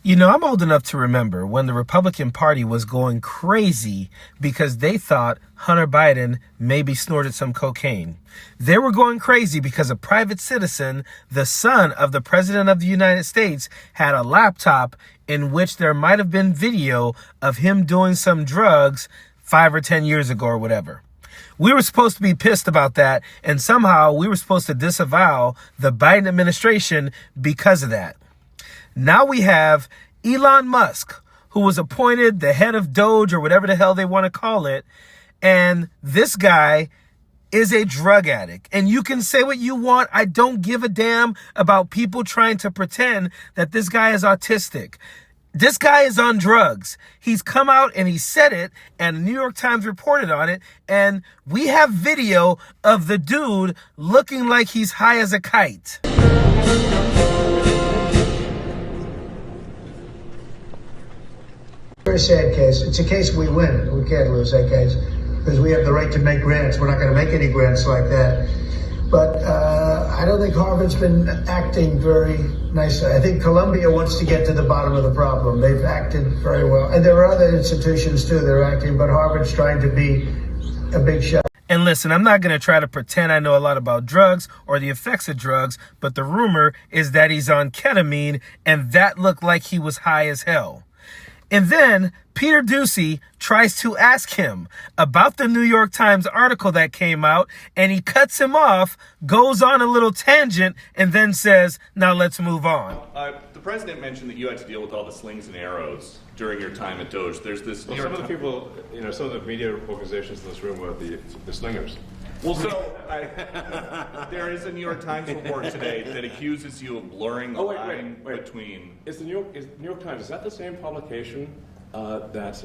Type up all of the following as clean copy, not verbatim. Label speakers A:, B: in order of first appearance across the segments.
A: You know, I'm old enough to remember when the Republican Party was going crazy because they thought Hunter Biden maybe snorted some cocaine. They were going crazy because a private citizen, the son of the President of the United States, had a laptop in which there might have been video of him doing some drugs 5 or 10 years ago or whatever. We were supposed to be pissed about that, and somehow we were supposed to disavow the Biden administration because of that. Now we have Elon Musk, who was appointed the head of Doge or whatever the hell they want to call it. And this guy is a drug addict. And you can say what you want. I don't give a damn about people trying to pretend that this guy is autistic. This guy is on drugs. He's come out and he said it, and the New York Times reported on it. And we have video of the dude looking like he's high as a kite.
B: Very sad case. It's a case we win. We can't lose that case because we have the right to make grants. We're not going to make any grants like that. But I don't think Harvard's been acting very nicely. I think Columbia wants to get to the bottom of the problem. They've acted very well. And there are other institutions, too, that are acting, but Harvard's trying to be a big shot.
A: And listen, I'm not going to try to pretend I know a lot about drugs or the effects of drugs, but the rumor is that he's on ketamine, and that looked like he was high as hell. And then Peter Doocy tries to ask him about the New York Times article that came out, and he cuts him off, goes on a little tangent, and then says, now let's move on.
C: The president mentioned that you had to deal with all the slings and arrows during your time at Doge. There's this.
D: Well, some of the people, some of the media organizations in this room were the slingers.
C: Well, so there is a New York Times report today that accuses you of blurring the line between.
D: Is the New York Times, is that the same publication that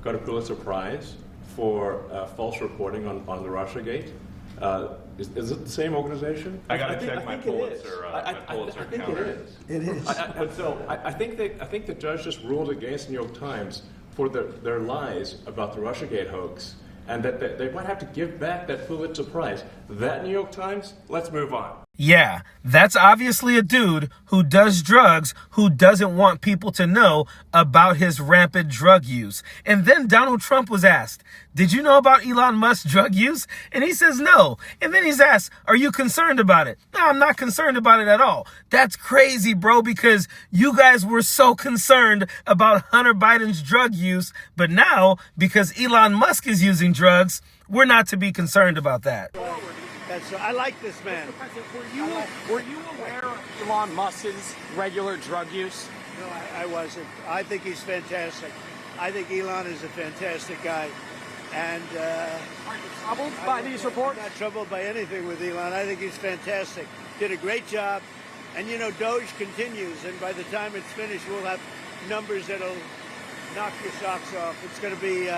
D: got a Pulitzer Prize for false reporting on the Russiagate? Is it the same organization?
C: I got to check my Pulitzer counter.
B: It is.
D: I think the judge just ruled against the New York Times for their lies about the Russiagate hoax, and that they might have to give back that Pulitzer Prize. That New York Times, let's move on.
A: Yeah, that's obviously a dude who does drugs, who doesn't want people to know about his rampant drug use. And then Donald Trump was asked, did you know about Elon Musk's drug use? And he says no. And then he's asked, are you concerned about it? No, I'm not concerned about it at all. That's crazy, bro, because you guys were so concerned about Hunter Biden's drug use. But now, because Elon Musk is using drugs, we're not to be concerned about that.
E: I like this man.
F: Were you aware of Elon Musk's regular drug use?
E: No, I wasn't. I think he's fantastic. I think Elon is a fantastic guy. And
F: are you troubled by these reports?
E: I'm not troubled by anything with Elon. I think he's fantastic. Did a great job. And, Doge continues. And by the time it's finished, we'll have numbers that'll knock your socks off. It's going to be...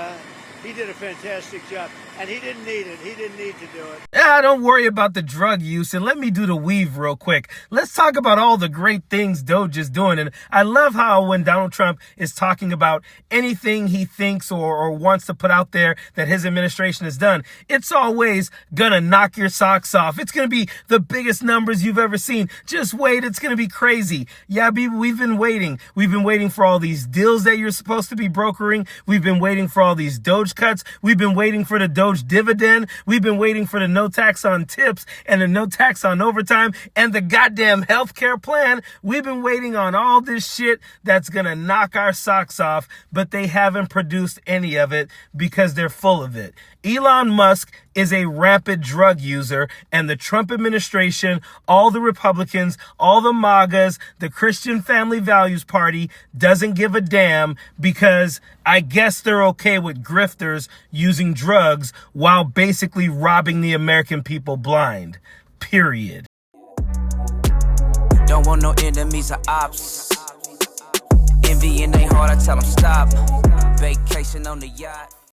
E: he did a fantastic job, and he didn't need it. He didn't need to do it.
A: Don't worry about the drug use, and let me do the weave real quick. Let's talk about all the great things Doge is doing. And I love how when Donald Trump is talking about anything he thinks or wants to put out there that his administration has done, it's always gonna knock your socks off. It's gonna be the biggest numbers you've ever seen. Just wait, it's gonna be crazy. Yeah, we've been waiting. We've been waiting for all these deals that you're supposed to be brokering. We've been waiting for all these Doge cuts. We've been waiting for the Doge dividend. We've been waiting for the no tax on tips and the no tax on overtime and the goddamn healthcare plan. We've been waiting on all this shit that's gonna knock our socks off, but they haven't produced any of it because they're full of it. Elon Musk is a rampant drug user, and the Trump administration, all the Republicans, all the MAGAs, the Christian Family Values Party doesn't give a damn because I guess they're okay with grifters using drugs while basically robbing the American people blind. Period.
G: Don't want no enemies or ops. Envy in their heart, I tell them stop. Vacation on the yacht.